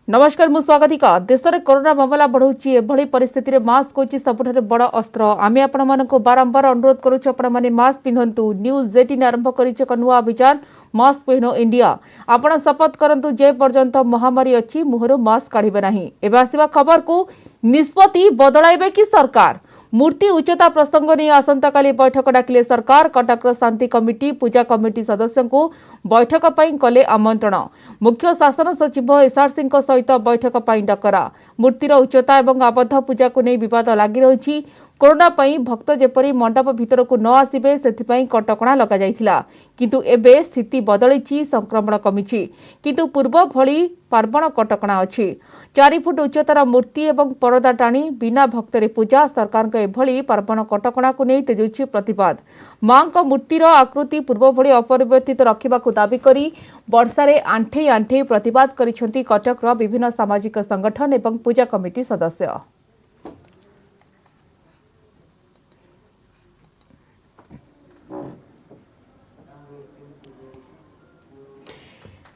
नमस्कार मु स्वागतिका देश में कोरोना मामला बढ़ुची एभली परिस्थिति में मास्क होची सबुठारे बड़ अस्त्र। आमे आपण मानक बारंबार अनुरोध करूछु आपण माने मास्क पिंधंतु। न्यूज 18 आरंभ करिछ एक नुआ अभियान मास्क पिन्हो इंडिया। आपण शपथ करंतु जे पर्यंत महामारी अछि मुहरु मास्क काढिबे नाही। एबे आसीबा खबर को निष्पत्ति बदलाइबे कि सरकार। मूर्ति उच्चता प्रसंग नहीं आसंताकाली बैठक डाकिले सरकार। कटक शांति कमिटी पूजा कमिटी सदस्यों को बैठक पर कले आमंत्रण। मुख्य शासन सचिव एसआरसी सहित बैठक पर डकरा। मूर्तिर उच्चता और आबद्ध पूजा को नहीं विवाद लगी रही। कोरोना पई भक्त जेपरी मंडप भीतर को न आसिबे सेथिपई कटकणा लगा जाइथिला किंतु एबे स्थिति बदलिछि। संक्रमण कमिछि किंतु पूर्व भली पार्वण कटकणा अछि। 4 फुट उच्चतार मूर्ति एवं परदा टाणी बिना भक्तरे पूजा सरकार के एभली पार्वण कटकणा को नहीं तेजुछि प्रतिवाद। मां को मूर्तिर आकृति पूर्व भली अपरिवर्तित रखिबा को दाबी करी वर्षारे आंठे आंठे प्रतिवाद करिसेंती कटकर विभिन्न सामाजिक संगठन एवं पूजा कमिटी सदस्य।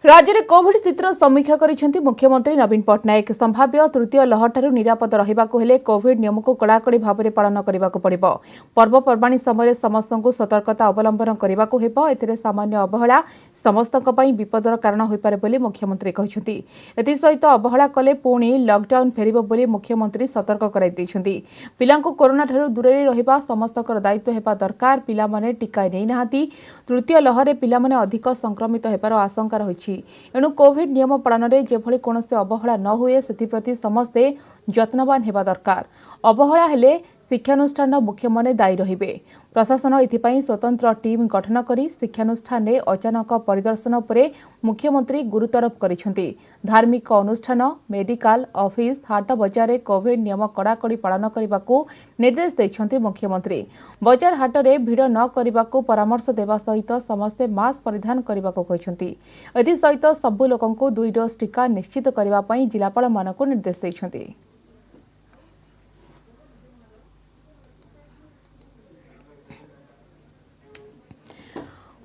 राज्य में कोविड स्थितिर समीक्षा करिसेंती मुख्यमंत्री नवीन पट्टनायक। संभाव्य तृतीय लहर ठारू निरापद रहिबाकु हेले कोविड नियम को कड़ाकड़ी भाव पालन करबाकु पड़िबो। पर्वपर्वाणी समय समस्त को सतर्कता अवलंबन करबाकु हेबो। एथिरे सामान्य अवहेला समस्तक पई विपदर कारण होई पारे बोली मुख्यमंत्री कहिसेंती। एथि सहित अवहेला कले पुणी लॉकडाउन फेरिबो बोली मुख्यमंत्री सतर्क कराई दैछंती। पिलांको कोरोना ठारू दूरे रहिबा समस्तकर दायित्व हेबा दरकार। पिला माने टीका नै नाहांती। तृतीय लहर पिला माने अधिक संक्रमित हेबार आशंका रहिछि। एणु कोविड नियम पालन में जेभली कौनसी अवहेला न हुए से समस्ते जत्नवान हेबा दरकार। अवहेला हेले शिक्षानुष्ठान मुख्य माने दायी रहिबे। प्रशासन एथिपाई स्वतंत्र टीम गठन करी शिक्षानुष्ठान में अचानक परिदर्शन पर मुख्यमंत्री गुरुत्वारोप करिसेंती। धार्मिक अनुष्ठान मेडिकल ऑफिस हाट बजार कोविड नियम कड़ाकड़ी पालन करने निर्देश देछंती मुख्यमंत्री। बजार हाट में भिड़ न करने परामर्श देवा सहित समस्ते मास्क परिधान करने कहते। एसहित सबु लोकंकु 2 डोज टीका निश्चित करने जिलापाल मानक निर्देश देछंती।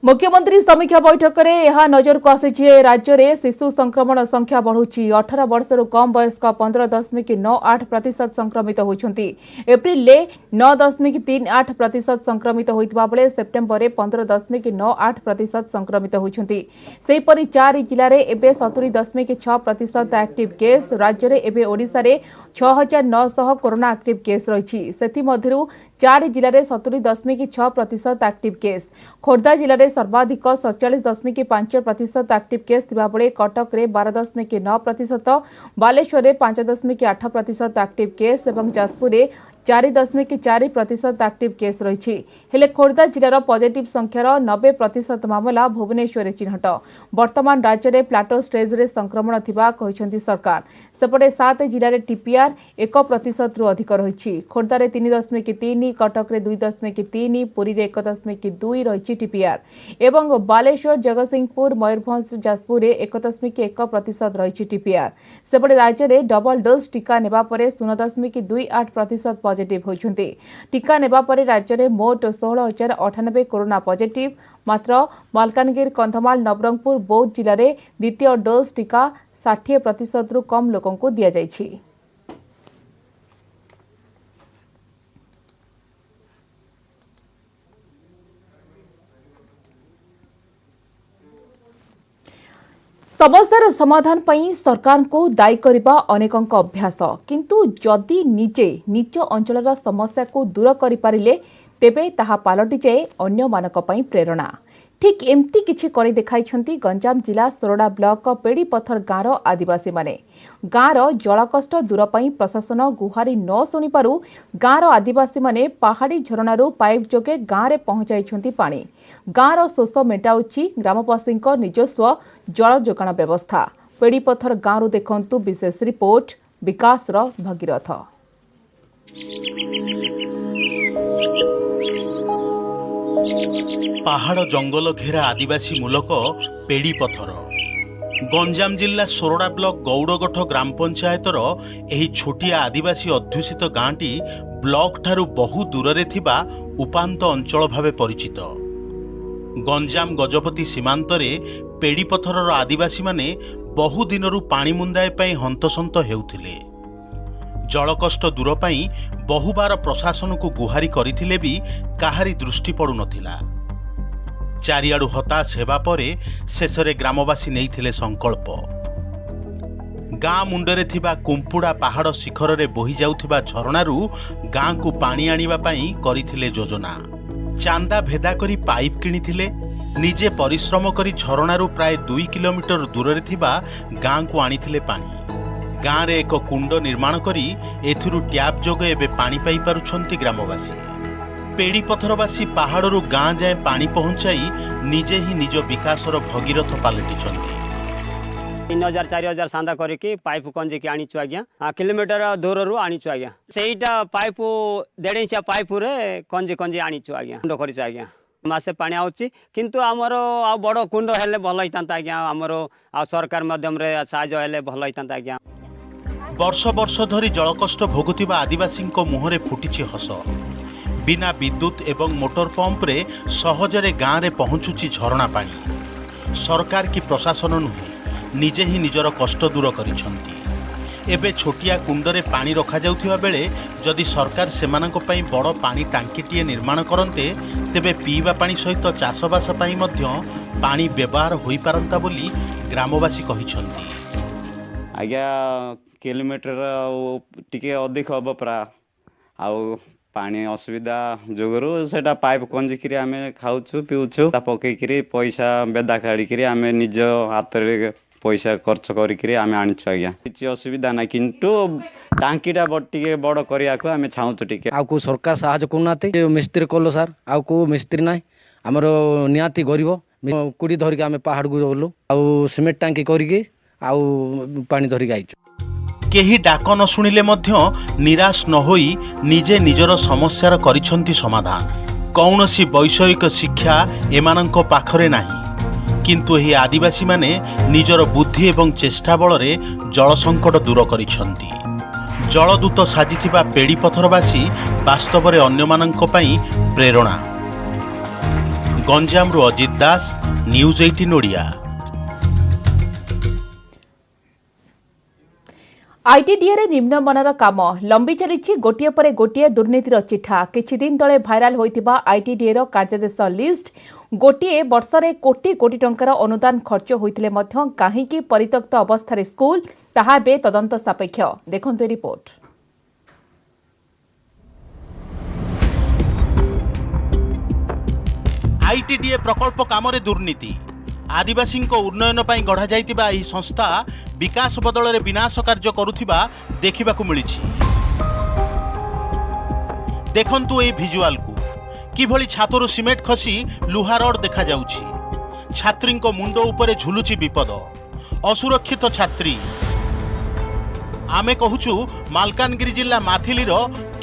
मुख्यमंत्री समीक्षा बैठक में यह नजर को आसी राज्य में शिशु संक्रमण संख्या बढ़ुची। 18 वर्षर कम वयस्क 15.98% संक्रमित होती। एप्रिल 9.38% संक्रमित होता बेले सेप्टेम्बर में 15.98% संक्रमित होती। सेहीपरि 4 जिले में एवं 70.6% एक्टिव केस। राज्य में एवं ओडिशा रे 6,900 कोरोना एक्टिव केस रही। से 4 जिले में 70.6% एक्टिव केस। खोर्धा जिले में सर्वाधिक 47.5% एक्टिव केस थिबा बेले कटक रे 12.9%, बालेश्वर रे 5.8% एक्टिव केस एवं जाजपुर रे 4.4% एक्टिव केस रही। हेले खोर्धा जिलार पॉजिटिव संख्यार 90% मामला भुवनेश्वर चिन्हट। वर्तमान राज्य में प्लाटो स्टेज रे संक्रमण थिबा कहिसेंती सरकार। सेपटे 7 जिले में टीपीआर 1% रु अधिक रही। खोर्धा रे 3.3, कटक रे 2.3, पुरी रे 1.2 रही टीपीआर एवं बालेश्वर जगतसिंहपुर मयूरभंज जाजपुर रे 1.1% रही टीपीआर। सेपटे राज्य में डबल डोज टीका नेबा परे 0.28% पॉजिटिव होइछन्ती। टीका नेबा परे राज्य में मोट 16,098 कोरोना पॉजिटिव। मात्र मालकानगिरी, कंधमाल, नवरंगपुर, बौद्ध जिले में द्वितीय डोज टीका 60% रु कम लोकों को दिया जाइछि। समस्यार समाधान पई सरकार को दायी करबा अनेकों अभ्यास किंतु जदि निजे निज अंचलर समस्या को दूर करि पारिले तेबे ताहा पालटि जाए अन्य मानक पई प्रेरणा। ठीक एमती किछि करि देखाइछंती गंजाम जिला सोरडा ब्लॉक पेड़ीपथर गाँर आदिवासी माने। गाँर जलकष्ट दूर पई प्रशासन गुहारी न शुणी पारु गाँर आदिवासी माने पहाड़ी झरणारू पाइप जोगे गाँव में पहुंचाइछंती पानी। गाँर शोष मेटाउछि ग्रामवासी निजस्व जल जोगाण व्यवस्था। पेड़ीपथर गाँव देखंतु विशेष रिपोर्ट विकासर भगीरथ। पहाड़ जंगल घेरा आदिवासी मूलक पेड़ीपथर गंजाम जिला सोरडा ब्लॉक गौड़गठ ग्राम पंचायतर एही छोटिया आदिवासी अध्युषित गाँटी ब्लॉक ठारू बहु दूर में थिबा उपांत अंचल भावे परिचित। गंजाम गजपति सीमांतरे पेड़ीपथर आदिवासी माने बहु दिनरू पानी मुंदाए पाई हंतसंत हेउथिले। जलकष्ट दूर पाई बहुबार प्रशासन को गुहारी करिथिले भी काहारी दृष्टि पड़ु नथिला। चारियाडू हताश हेबा परे शेषरे ग्रामवासी नेइथिले संकल्प। गाँ मुंडरे थिबा कुंपुड़ा पहाड़ शिखर रे बोही जाउथिबा झरणारू गाँ को पानी आनिबा पई करिथिले योजना। चांदा भेदा करी पाइप किनिथिले। निजे परिश्रम करी झरणारू प्राय 2 किलोमीटर दूर रे थिबा गाँ को आनिथिले पानी। गाँ रे एक कुंड निर्माण करी एथिरु ट्याप जोगे एबे पानी पाई पारुछंती ग्रामवासी। पेड़ी पथरवासी पहाड़रू गाँ जाए पानी पहुंचाई निजे ही निज विकासर भगीरथ पालटिछंती। 3000 4000 सांदा करके पाइप कंजे के आनी आज्ञा किलोमीटर दूर रू आनी आज्ञा सेटा पाइप 1.5 इंच पाइप रे कंजे कंजे आनी आज्ञा कुंड कर आज्ञा मासे पानी आउची किंतु आमर आ बड़ कुंड हेले भल होइतांता आज्ञा आमर आ सरकार माध्यम रे साहाय्य हेले भल होइतांता आज्ञा। वर्ष वर्ष धरी जलकष्ट भोगुथिबा आदिवासी मुहरे फुटिछि हस। बिना विद्युत एवं मोटर पंप रे सहजरे गाँ रे पहुंचुछि झरणा पानी। सरकार की प्रशासन नुहे निजे ही निजर कष्ट दूर करिछंती। एबे छोटिया कुंडरे पानी रखा जाउथिबा बेले जदि सरकार सेमानक पई बड़ पानी टांकीटीए निर्माण करन्ते तेबे पीवा पानी सहित चाषबास पई मध्य पानी व्यवहार होई पारंता बोली ग्रामवासी कहिछंती। आज्ञा किलोमीटर टिके अधिक हम प्रा आउ पानी असुविधा जोगरु सेटा पाइप कंजिकी आम खाऊँ पीऊँ पकईकि पैसा बेदा काढ़ी आम निज हाथ में पैसा खर्च करी आम आनीचु आज्ञा किसी असुविधा ना किंतु टांकीटा टे बड़ करने को आम चाहूँ टे को सरकार साहाଯ୍य करना मिस्त्री कल सार आउ को मिस्त्री ना आमर निहाती गरीब कुड़ी धरिक आम पहाड़ को गलु आउ सिमेंट टांकी करके आउ पानी धरिक आईचु। केही डाक न शुणिले मध्य निराश न होई निजे निजर समस्यार करिछंती समाधान। कौनसी वैषयिक शिक्षा एमानंक पाखरे नाही किंतु एही आदिवासी माने निजर बुद्धि एवं चेष्टा बलरे जल संकट दूर करिछंती। जलदूत साजिथिबा पेड़ी पथरवासी वास्तव में अन्यमानंक पई प्रेरणा। गंजामरु अजित दास, न्यूज 18 ओडिया। आईटीडीए रे निम्न मनर काम लंबी चली गोटे पर गोटे दुर्नीतिर चिठा। किछि दिन तले भाइराल होइतिबा आईटीडीए रो कार्यदेश लिस्ट गोटे वर्षरे कोटी कोटी टंकार अनुदान खर्च होइतिले मध्य काहीकि परित्यक्त अवस्था स्कूल ताहा बे तदंत सापेक्ष। देखंतु रिपोर्ट। आईटीडीए प्रकल्प कामरे दुर्नीति। आदिवासी उन्नयन पर गढ़ा जाइतिबा एही संस्था विकास बदल में विनाश कार्य करुथिबा देखिबाकु मिलिछि। देखंतु ए भिजुआल को किभली छातरु सिमेंट खसी लुहा रड देखा जाउछि। छात्री मुंड उपरे झुलुछि विपद। असुरक्षित छात्री आमे कहूछु मालकानगिरी जिला माथिलीर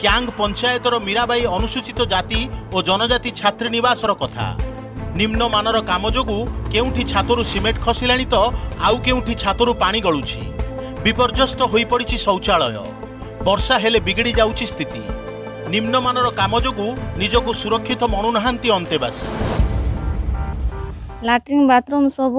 क्यांग पंचायतर मीराबाई अनुसूचित जाति और जनजाति छात्री निवासर कथा। निम्न मानर काम जोगु केउठी छातरु सिमेंट खसिलानी तो आउ केउठी छातरु पानी गलुछि। विपर्यस्त होई पड़िछि शौचालय। वर्षा हेले बिगड़ी जाउछि स्थिति। निम्न मानर काम जोगु निजको सुरक्षित मनु नहांती अंतेवासी। लैट्रिन बाथरूम सब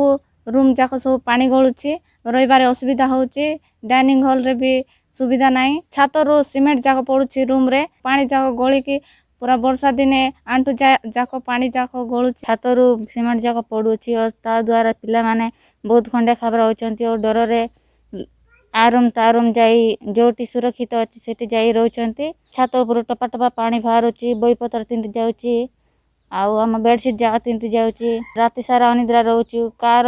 रूम जाक सब पानी गलुछि। रहिबारे असुविधा होछि। डाइनिंग हॉल रे भी सुविधा नाही। छातरु सिमेंट जाक पड़ुछि रूम रे पानी जाक गळी की पूरा वर्षा दिने आंटू जाक पानी जाक गलु छातरु सिमेंट जाक पड़ुछि और ता द्वारा पिला माने बहुत खंडे खबर होचंती और डर रे आरुम तारुम जाई जोटी सुरक्षित अछि सेठी जाई रहउचंती। छात ऊपर टपा टपा पानी बाहरुछि। बहीपत्र तिंति जाउछि आउ हम बेडशीट जाक तिंति जाउछि। राति सारा अनिद्रा रहउछु। कार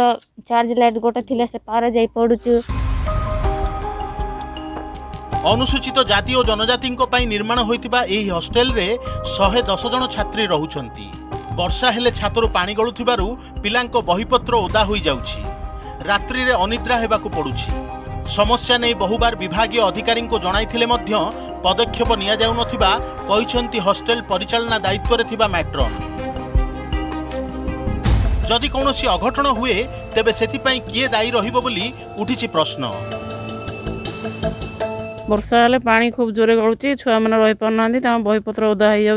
चार्ज लाइट गोटे थिले से पार जाई पड़ुछु। अनुसूचित जाति और जनजाति निर्माण होइतिबा एही हॉस्टेल रे 110 जन छात्री रहुछंती। वर्षा हेले छातरु पानी गळुथिबारु पिलांको बहीपत्र ओदा होई जाउछि। रात्रि रे अनिद्रा हेबाकु पडुछि। समस्या नै बहुबार विभागीय अधिकारी को जणाइथिले मध्य पदक्षेप निया जाउ नथिबा कहिसंती हॉस्टेल परिचालना दायित्व रे थिबा मैट्रन। जदि कोनोसी अघटन हुए तेबे सेति पई किए दायी रहिबो बोली उठिछि प्रश्न। वर्षा हेले पानी खूब जोरे गलुची। छुआ मैंने रही पारना बहीपत्र ओदा हो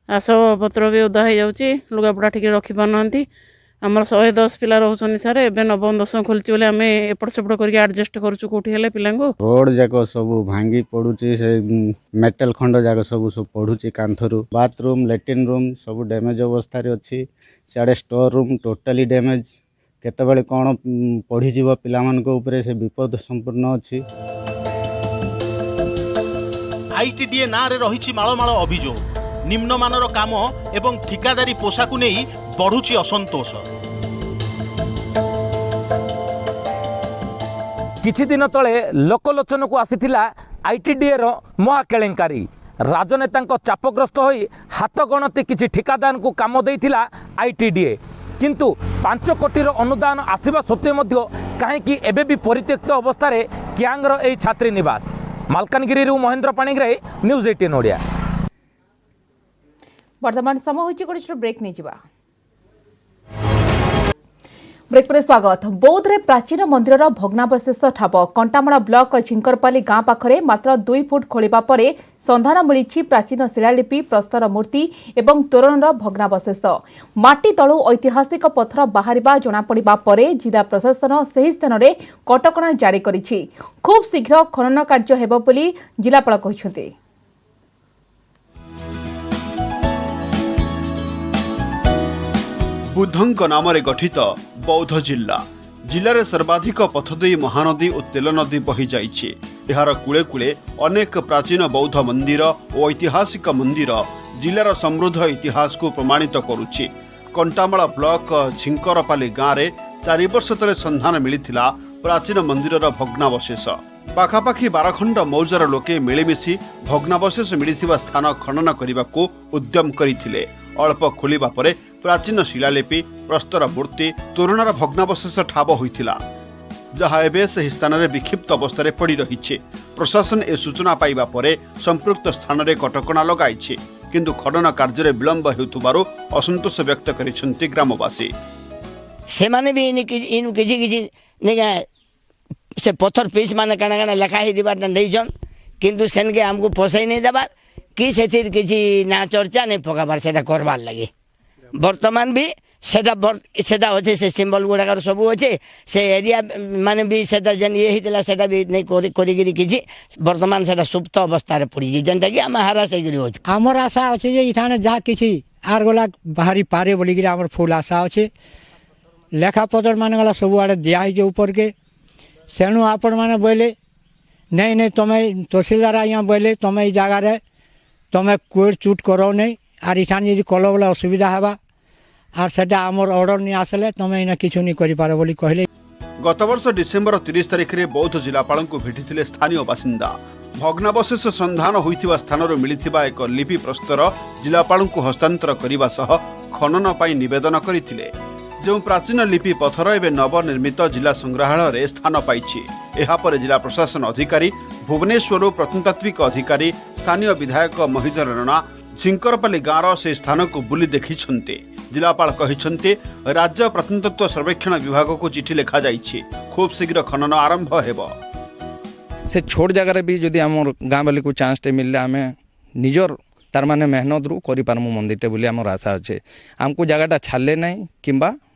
आसपत्र भी ओदा हो लुगापड़ा ठीक रखी पारना ଆମର 110 ପିଲା ରହୁଛନ୍ତି ସାର୍। ଏବେ ନବମ ଦଶମ ଖୋଲିଛି ବୋଲି ଆମେ ଏପଟ ସେପଟ କରିକି ଆଡଜଷ୍ଟ କରୁଛୁ କୋଉଠି ହେଲେ ପିଲାଙ୍କୁ। ରୋड ଯାକ ସବୁ ଭାଙ୍ଗି ପଡୁଛି, ସେ ମେଟାଲ ଖଣ୍ଡ ଯାକ ସବୁ ପଡୁଛି କାନ୍ଥରୁ। ବାଥରୁମ୍, ଲାଟ୍ରିନ୍ ରୁମ୍ ସବୁ ଡ୍ୟାମେଜ ଅବସ୍ଥାରେ ଅଛି। ସିଆଡ଼େ ଷ୍ଟୋର ରୁମ୍ ଟୋଟାଲି ଡ୍ୟାମେଜ। କେତେବେଳେ କ'ଣ ପଡ଼ିଯିବ ପିଲାମାନଙ୍କ ଉପରେ, ସେ ବିପଦ ସମ୍ପୂର୍ଣ୍ଣ ଅଛି। ଆଇଟିଡିଏ ନାଁରେ ରହିଛି ମାଳମାଳ ଅଭିଯୋଗ। ନିମ୍ନମାନର କାମ ଏବଂ ଠିକାଦାରୀ ପୋଷାକୁ ନେଇ ବଢ଼ୁଛି ଅସନ୍ତୋଷ। କିଛି ଦିନ ତଳେ ଲୋକଲୋଚନକୁ ଆସିଥିଲା ଆଇଟିଡିଏର ମହା କେଳେଙ୍କାରୀ। ରାଜନେତାଙ୍କ ଚାପଗ୍ରସ୍ତ ହୋଇ ହାତ ଗଣତି କିଛି ଠିକାଦାରଙ୍କୁ କାମ ଦେଇଥିଲା ଆଇଟିଡିଏ। କିନ୍ତୁ 5 କୋଟିର ଅନୁଦାନ ଆସିବା ସତ୍ତ୍ୱେ ମଧ୍ୟ କାହିଁକି ଏବେ ବି ପରିତ୍ୟକ୍ତ ଅବସ୍ଥାରେ କ୍ୟାଙ୍ଗର ଏହି ଛାତ୍ରୀ ନିବାସ। ମାଲକାନଗିରିରୁ ମହେନ୍ଦ୍ର ପାଣିଗ୍ରାହୀ, ନ୍ୟୁଜ୍ 18 ଓଡ଼ିଆ। ବର୍ତ୍ତମାନ ସମୟ ହେଉଛି ଗୋଟେ ବ୍ରେକ୍ ନେଇଯିବା। ବ୍ରେକ୍ ପରେ ସ୍ୱାଗତ। ବୌଦ୍ଧରେ ପ୍ରାଚୀନ ମନ୍ଦିରର ଭଗ୍ନାବଶେଷ ଠାବ। କଣ୍ଟାମାଳ ବ୍ଲକ ଝିଙ୍କରପାଲି ଗାଁ ପାଖରେ ମାତ୍ର 2 ଫୁଟ ଖୋଳିବା ପରେ ସନ୍ଧାନ ମିଳିଛି ପ୍ରାଚୀନ ଶିଳାଲିପି, ପ୍ରସ୍ତର ମୂର୍ତ୍ତି ଏବଂ ତୋରଣର ଭଗ୍ନାବଶେଷ। ମାଟି ତଳୁ ଐତିହାସିକ ପଥର ବାହାରିବା ଜଣାପଡ଼ିବା ପରେ ଜିଲ୍ଲା ପ୍ରଶାସନ ସେହି ସ୍ଥାନରେ କଟକଣା ଜାରି କରିଛି। ଖୁବ୍ ଶୀଘ୍ର ଖନନ କାର୍ଯ୍ୟ ହେବ ବୋଲି ଜିଲ୍ଲାପାଳ କହିଛନ୍ତି। ବୁଦ୍ଧଙ୍କ ନାମରେ ଗଠିତ ବୌଦ୍ଧ ଜିଲ୍ଲାରେ ସର୍ବାଧିକ ପଥ ଦେଇ ମହାନଦୀ ଓ ତେଲ ନଦୀ ବହି ଯାଇଛି। ଏହାର କୂଳେ କୂଳେ ଅନେକ ପ୍ରାଚୀନ ବୌଦ୍ଧ ମନ୍ଦିର ଓ ଐତିହାସିକ ମନ୍ଦିର ଜିଲ୍ଲାର ସମୃଦ୍ଧ ଇତିହାସକୁ ପ୍ରମାଣିତ କରୁଛି। କଣ୍ଟାମାଳ ବ୍ଲକ ଝିଙ୍କରପାଲି ଗାଁରେ 4 ବର୍ଷ ତଳେ ସନ୍ଧାନ ମିଳିଥିଲା ପ୍ରାଚୀନ ମନ୍ଦିରର ଭଗ୍ନାବଶେଷ। ପାଖାପାଖି 12 ଖଣ୍ଡ ମୌଜାର ଲୋକେ ମିଳିମିଶି ଭଗ୍ନାବଶେଷ ମିଳିଥିବା ସ୍ଥାନ ଖନନ କରିବାକୁ ଉଦ୍ୟମ କରିଥିଲେ। ଅଳ୍ପ ଖୋଳିବା ପରେ ପ୍ରାଚୀନ ଶିଳାଲିପି, ପ୍ରସ୍ତର ମୂର୍ତ୍ତି, ତୋରଣର ଭଗ୍ନାବଶେଷ ଠାବ ହୋଇଥିଲା, ଯାହା ଏବେ ସେହି ସ୍ଥାନରେ ବିକ୍ଷିପ୍ତ ଅବସ୍ଥାରେ ପଡ଼ି ରହିଛି। ପ୍ରଶାସନ ଏ ସୂଚନା ପାଇବା ପରେ ସମ୍ପୃକ୍ତ ସ୍ଥାନରେ କଟକଣା ଲଗାଇଛି। କିନ୍ତୁ ଖନନ କାର୍ଯ୍ୟରେ ବିଳମ୍ବ ହେଉଥିବାରୁ ଅସନ୍ତୋଷ ବ୍ୟକ୍ତ କରିଛନ୍ତି ଗ୍ରାମବାସୀ। ସେମାନେ ବି ଇନୁ କିଛି କିଛି ସେ ପଥର ପିସ୍ ମାନେ କାଣା କାଣା ଲେଖା ହେଇଥିବାର୍ଟା ନେଇଛନ୍, କିନ୍ତୁ ସେନ୍କେ ଆମକୁ ପଶାଇ ନେଇ ଦେବାର୍ କି ସେଥିର୍ କିଛି ନା ଚର୍ଚ୍ଚା ନେଇ ପକାବାର ସେଟା କରବାର୍ ଲାଗି। ବର୍ତ୍ତମାନ ବି ସେଟା ଅଛେ, ସେ ସିମ୍ବଲ ଗୁଡ଼ାକର ସବୁ ଅଛେ। ସେ ଏରିଆ ମାନେ ବି ସେଟା ଯେନ୍ ହେଇଥିଲା ସେଟା ବି ନେଇ କରିକିରି କିଛି ବର୍ତ୍ତମାନ ସେଟା ସୁପ୍ତ ଅବସ୍ଥାରେ ପଡ଼ିଛି, ଯେନ୍ଟାକି ଆମେ ହାରାସ ହେଇକିରି ଅଛୁ। ଆମର ଆଶା ଅଛି ଯେ ଏଠାନେ ଯାହା କିଛି ଆର୍ ଗଲା ବାହାରି ପାରେ ବୋଲିକିରି ଆମର ଫୁଲ୍ ଆଶା ଅଛେ। ଲେଖାପତ୍ର ମାନେ ଗଲା ସବୁଆଡ଼େ ଦିଆହେଇଛେ ଉପରକେ। ସେଣୁ ଆପଣମାନେ ବୋଇଲେ ନାଇଁ ନାଇଁ ତମେ ତହସିଲଦାର ଆଜ୍ଞା ବୋଇଲେ ତମେ ଏଇ ଜାଗାରେ ତମେ କୋର୍ଟ ଚୁଟ୍ କରାଓ ନାଇଁ, ଆର୍ ଏଠାନେ ଯଦି କଲ ବୋଲେ ଅସୁବିଧା ହେବା, আর সেটা আমার অর্ডর নিয়ে আসলে তুমি এনে কিছু নি করিপার বলি কহিলে। গত বর্ষ ডিসেম্বর 30 তারিখে বৌদ্ধ জেলাপালଙ୍କୁ ভেটিଥିଲେ স্থানীয় বাসিন্দা। ভগ্নাবশেষ সন্ধান ହୋଇଥିବା ସ୍ଥାନରୁ ମିଳିଥିବା ଏକ ଲିପି ପ୍ରସ୍ତର ଜିଲ୍ଲାପାଳଙ୍କୁ ହସ୍ତାନ୍ତର କରିବା ସହ ଖନନ ପାଇଁ ନିବେଦନ କରିଥିଲେ। ଯେଉଁ ପ୍ରାଚୀନ ଲିପି ପଥର ଏବେ ନବନିର୍ମିତ ଜିଲ୍ଲା ସଂଗ୍ରହାଳୟରେ ସ୍ଥାନ ପାଇଛି। ଏହାପରେ ଜିଲ୍ଲା ପ୍ରଶାସନ ଅଧିକାରୀ, ଭୁବନେଶ୍ୱରରୁ ପ୍ରତ୍ନତାତ୍ତ୍ୱିକ ଅଧିକାରୀ, ସ୍ଥାନୀୟ ବିଧାୟକ ମହିଧର ରଣା ଝିଙ୍କରପାଲି ଗାଁର ସେହି ସ୍ଥାନକୁ ବୁଲି ଦେଖିଛନ୍ତି। ଜିଲ୍ଲାପାଳ କହିଛନ୍ତି ରାଜ୍ୟ ପ୍ରତ୍ନତତ୍ତ୍ୱ ସର୍ବେକ୍ଷଣ ବିଭାଗକୁ ଚିଠି ଲେଖାଯାଇଛି। ଖୁବ୍ ଶୀଘ୍ର ଖନନ ଆରମ୍ଭ ହେବ। से छोट जगार भी जदि आम गाँ वाली को चान्सटे मिलले आम निजर तार माने मेहनत रू करूँ मंदिरटे बोली आम आशा अच्छे। आमको जगहटा छाड़े ना कि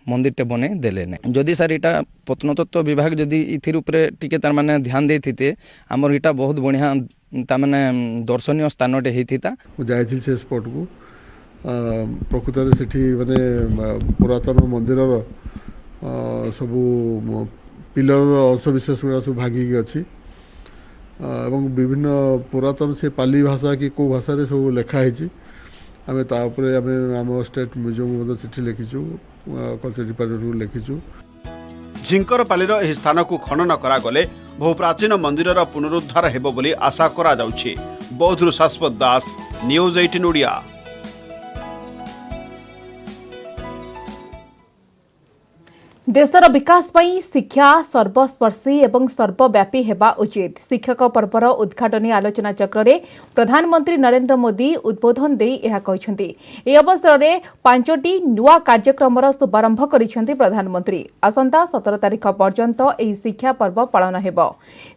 मंदिरटे बने देले ना। जदि सार इटा प्रत्नतत्त्व विभाग जदि इथिर उपरे टिके तार माने ध्यान देते आमर इटा बहुत बढ़िया तार माने दर्शनीय स्थानटे होता। जाइथिल से स्पॉट को प्रकृत सेठी माने पुरातन मंदिर सबू पिलर अंशविशेष गुड़ा सब भागिकी अच्छी एवं विभिन्न पुरातन से पाली भाषा कि को भाषा सब लिखाई आम तापर आम स्टेट म्यूजियम चिठी लिखिचु, कल्चर डिपार्टमेंट को लिखिचु। ଝିଙ୍କରପାଲିର ଏହି ସ୍ଥାନକୁ ଖନନ କରାଗଲେ ବହୁ ପ୍ରାଚୀନ ମନ୍ଦିରର ପୁନରୁଦ୍ଧାର ହେବ ବୋଲି ଆଶା କରାଯାଉଛି। ବୌଦ୍ଧରୁ ଶାଶ୍ୱତ ଦାସ, ନ୍ୟୁଜ୍ 18 ଓଡ଼ିଆ। देशर विकास पई शिक्षा सर्वस्पर्शी एवं सर्वव्यापी हेबा उचित शिक्षक पर्वर उद्घाटनी आलोचना चक्र रे प्रधानमंत्री नरेंद्र मोदी उद्बोधन दे यह कहछंती। ए अवसर रे 5टी नुआ कार्यक्रमर शुभारंभ करिसेंती प्रधानमंत्री। आसंता 17 तारिख पर्यंत एही शिक्षा पर्व पालन हेबो।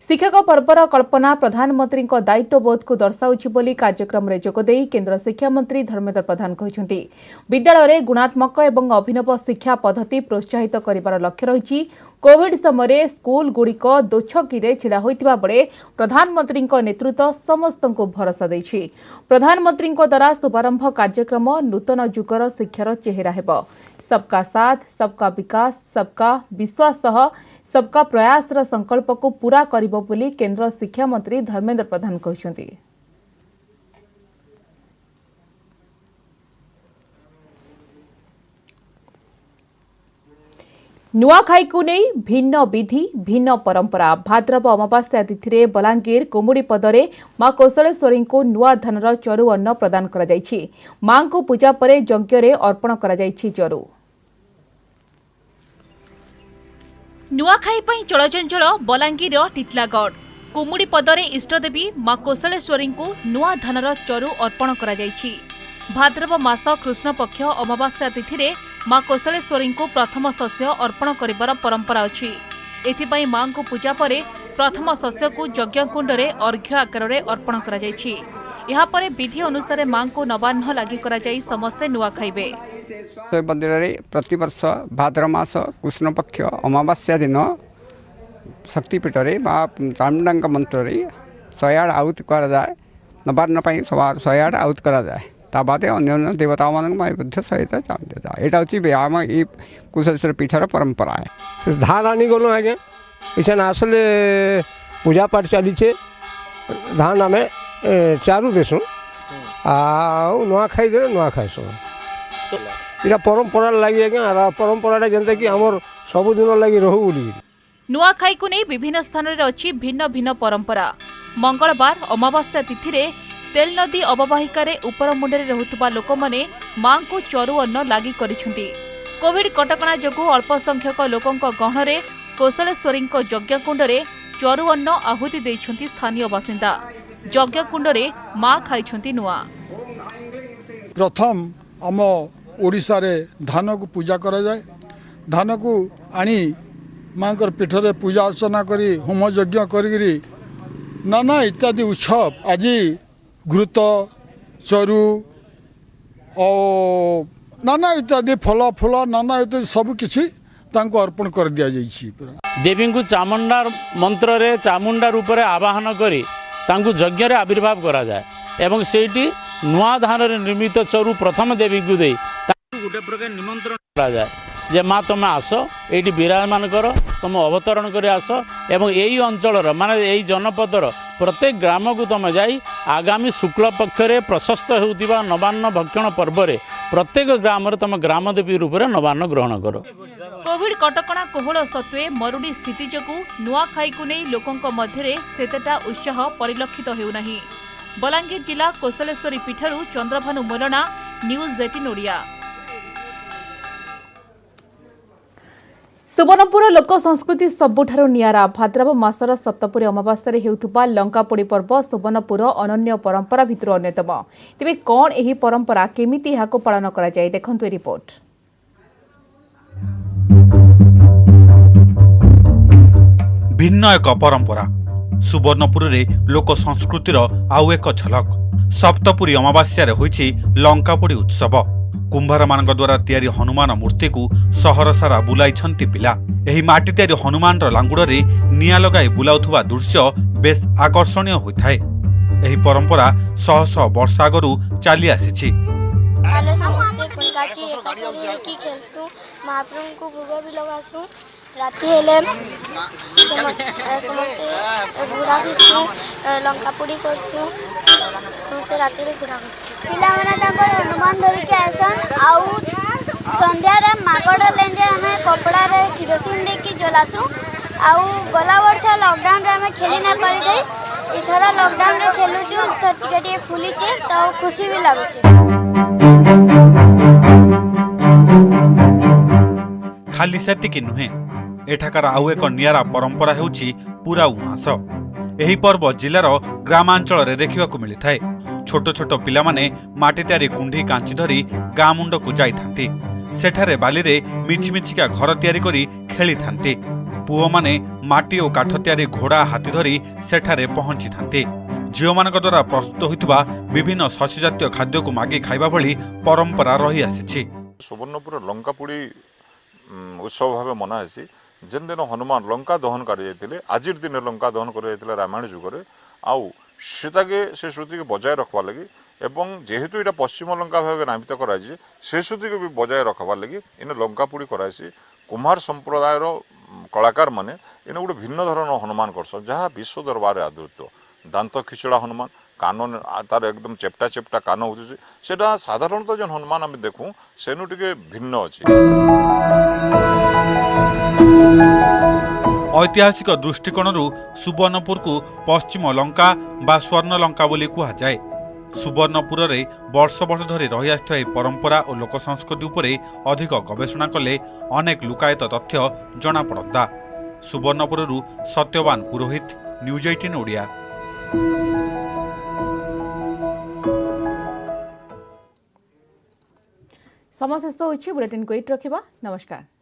शिक्षक पर्वर कल्पना प्रधानमंत्री दायित्वबोध को दर्शाउछि बोली कार्यक्रम रे जोग देई केंद्र शिक्षा मंत्री धर्मेंद्र प्रधान कहछंती। विद्यालय रे गुणात्मक एवं अभिनव शिक्षा पद्धति प्रोत्साहित कर लक्ष्य रही। कोविड समय स्कूल गुड़िक दोछकी छिड़ा होता बेले प्रधानमंत्री नेतृत्व समस्त को भरोसा देछि। प्रधानमंत्री द्वारा शुभारंभ कार्यक्रम नूतन जुगर शिक्षार चेहरा हेब। सबका साथ सबका विकास सबका विश्वास सह सबका प्रयास संकल्प को पूरा करिबो बोली केंद्र शिक्षा मंत्री धर्मेंद्र प्रधान कहछंती। नुआखाई को नहीं भिन्न विधि भिन्न परंपरा। भाद्रव अमावास्या तिथि रे बलांगीर कोमुड़ी पदरे मां कौशलेश्वरी को नुआ धानर चरु अन्न प्रदान करा जायछि। मां को पूजा परे यज्ञ रे अर्पण करा जायछि चरु। नुआखाई पई चलचंचल बलांगीर टिटलागढ़ कोमुड़ी पदरे इष्टदेवी मां कौशलेश्वरी को नुआ धानर चरु अर्पण करा जायछि। भाद्रव मास कृष्ण पक्ष अमावास्या तिथि रे मां कौशलेश्वरी को प्रथम शस्य अर्पण करिबार परंपरा अछि। एथिपाई मां को पूजा परे प्रथम शस्य को यज्ञ कुंड रे अर्घ्य आकार रे अर्पण करा जायछि। यहाँ परे विधि अनुसार मां को नवान्न लागि करा जाई समस्ते नुआ खाइबे। मंदिर रे प्रति वर्ष भाद्रव मास कृष्ण पक्ष अमावास्या दिन शक्तिपीठ रे मां चामुंडा मंत्र रे 108 आहुति करा जाए। नवान्न पई 108 आहुति करा जाए। ताबादे अन्य देवता मान सहित यहाँ हूँ आम ये कुशलेश्वर पीठर परंपरा है। धान आनी गलु आगे इसे आसले पूजा पाठ चलीचे धान आम चारू देसु नुआ खाई दे नुआ खाइसु इटा परंपरा लगी आज्ञा परंपरा जेनता कि आमर सबुदिन लगी रहू बोली। नुआखाई को नहीं विभिन्न स्थान रे अछि भिन्न भिन्न परंपरा। मंगलवार अमावास्या तिथि रे तेल नदी अववाहिका रे उपर मुंडे रहुतबा लोक माने मां को चरु अन्न लागि करिसुंती। कोविड कटकणा जोगु अल्प संख्यक लोकंक गहणरे कौशलेश्वरी यज्ञ कुंड रे चरु अन्न आहुति दैछंती स्थानीय बासिंदा। यज्ञ कुंड रे मां खाइछंती नुआ। प्रथम आम ओडिशा रे धान को पूजा करा जाए। धान को आनी मांकर पीठ रे पूजा अर्चना करी होम यज्ञ करी नाना इत्यादि उत्सव आज घृत चरु और नाना इत्यादि फल फूल नाना इत्यादि सब किसी अर्पण कर दिया जाइए। देवी को चामुंडा मंत्र रे चामुंडा रूप रे आवाहन करी तांकु यज्ञ रे आविर्भाव करा जाए एवं सेठी नुआ धान रे निर्मित चरु प्रथम देवी को दे गोटे प्रकार निमंत्रण करा जाए जे माँ तुम आस ये विराजमान कर तुम अवतरण कर आस एवं यही अंचल माने यही जनपदर प्रत्येक ग्राम को तुम जाई आगामी शुक्ल पक्ष रे प्रशस्त होउतिबा नवान्न भक्षण पर्व रे प्रत्येक ग्राम रे तुम ग्राम देवी रूप रे नवान्न ग्रहण करो। कोविड कटकणा कोहल सत्वे मरुड़ी स्थिति जोगु नुआखाई को नहीं लोकंक मध्यरे सेतेटा उत्साह परिलक्षित हेउनाही। बलांगीर जिला कौशलेश्वरी पीठरू चंद्रभानु मोलना न्यूज 18 ओडिया। सुवर्णपुर लोक संस्कृति सबुठारु नियारा। भाद्रव मासर सप्तपुरी अमावास्या हेउथुबा लंकापोड़ी पर्व सुवर्णपुर अनन्य परंपरा भितर अन्यतम। तेबे कौन एही परंपरा केमिति एहाको पालन करा जाय देखंतु रिपोर्ट। भिन्न एक परंपरा सुवर्णपुर रे लोक संस्कृतिर आउ एक झलक। सप्तपुरी अमावास्या रे होइछि लंकापोड़ी उत्सव। कुंभार मान द्वारा तैयारी हनुमान मूर्ति को सहर सारा बुलाई पिला। एही माटी तैयारी हनुमान लांगुड़ रे निया लगाई बुलाउथुबा दृश्य बेस आकर्षणीय होइथाय। एही परंपरा शह शह वर्ष आगरू चली आसीछि। महाप्रभु को भोग भी लगासु राति हेले समस्ते घुड़ा घिसु लंकापोड़ी करसु समस्ते राति रे घुड़ा घिसु पिला माने तापर हनुमान धरि के आसन आउ संध्या रे माकड़ लेंजे हमें कपड़ा रे किरोसिन दे के जलासु आउ गला वर्ष लॉकडाउन रे हमें खेली ना पारि जाई इथरा लॉकडाउन रे खेलु छु त टिके फुली छे त खुशी भी लागु छे। ଖାଲି ସେତିକି ନୁହେଁ, ଏଠାକାର ଆଉ ଏକ ନିଆରା ପରମ୍ପରା ହେଉଛି ପୁରା ଉଆଁସ। ଏହି ପର୍ବ ଜିଲ୍ଲାର ଗ୍ରାମାଞ୍ଚଳରେ ଦେଖିବାକୁ ମିଳିଥାଏ। ଛୋଟ ଛୋଟ ପିଲାମାନେ ମାଟି ତିଆରି କୁଣ୍ଢି କାଞ୍ଚି ଧରି ଗାଁ ମୁଣ୍ଡକୁ ଯାଇଥାନ୍ତି। ସେଠାରେ ବାଲିରେ ମିଛିମିଛିକା ଘର ତିଆରି କରି ଖେଳିଥାନ୍ତି। ପୁଅମାନେ ମାଟି ଓ କାଠ ତିଆରି ଘୋଡ଼ା ହାତୀ ଧରି ସେଠାରେ ପହଞ୍ଚିଥାନ୍ତି। ଝିଅମାନଙ୍କ ଦ୍ୱାରା ପ୍ରସ୍ତୁତ ହୋଇଥିବା ବିଭିନ୍ନ ଶସ୍ୟଜାତୀୟ ଖାଦ୍ୟକୁ ମାଗି ଖାଇବା ଭଳି ପରମ୍ପରା ରହିଆସିଛି। ସୁବର୍ଣ୍ଣପୁର ଲଙ୍କାପୋଡ଼ି ଉତ୍ସବ ଭାବେ ମନା ହେସି। ଯେନ୍ ଦିନ ହନୁମାନ ଲଙ୍କା ଦହନ କରାଯାଇଥିଲେ, ଆଜିର ଦିନେ ଲଙ୍କା ଦହନ କରାଯାଇଥିଲା ରାମାୟଣ ଯୁଗରେ। ଆଉ ସେଟାକେ ସେ ଶ୍ରୁତିକେ ବଜାୟ ରଖବାର୍ ଲାଗି ଏବଂ ଯେହେତୁ ଏଇଟା ପଶ୍ଚିମ ଲଙ୍କା ଭାବେ ନାମିତ କରାଯାଇଛି, ସେ ଶ୍ରୁତିକେ ବି ବଜାୟ ରଖବାର୍ ଲାଗି ଇନେ ଲଙ୍କାପୋଡ଼ି କରାହେସି। କୁମ୍ଭାର ସମ୍ପ୍ରଦାୟର କଳାକାରମାନେ ଇନେ ଗୋଟେ ଭିନ୍ନ ଧରଣର ହନୁମାନ କରସନ୍, ଯାହା ବିଶ୍ୱ ଦରବାରରେ ଆଦୃତ। ଦାନ୍ତ ଖିଚଡ଼ା ହନୁମାନ, କାନ ତାର একদম চেপটা চেপটা কান উঠুছে, সেটা সাধারণত যেন হনুমান আমি দেখু সেনু টিকে ভিন্ন ଅଛି। ଐତିହାସିକ ଦୃଷ୍ଟିକୋଣରୁ ସୁବର୍ଣ୍ଣପୁରକୁ ପଶ୍ଚିମ ଲଙ୍କା ବା ସ୍ୱର୍ଣ୍ଣ ଲଙ୍କା ବୋଲି କୁହାଯାଏ। ସୁବର୍ଣ୍ଣପୁରରେ ବର୍ଷ ବର୍ଷ ଧରି ରହିଆସିଥିବା ଏହି ପରମ୍ପରା ଓ ଲୋକ ସଂସ୍କୃତି ଉପରେ ଅଧିକ ଗବେଷଣା କଲେ ଅନେକ ଲୁକାୟିତ ତଥ୍ୟ ଜଣାପଡ଼ନ୍ତା। ସୁବର୍ଣ୍ଣପୁରରୁ ସତ୍ୟବାନ ପୁରୋହିତ, ନ୍ୟୁଜ୍ 18 ଓଡ଼ିଆ। समस्त बुलेटिन को एट रखा। नमस्कार।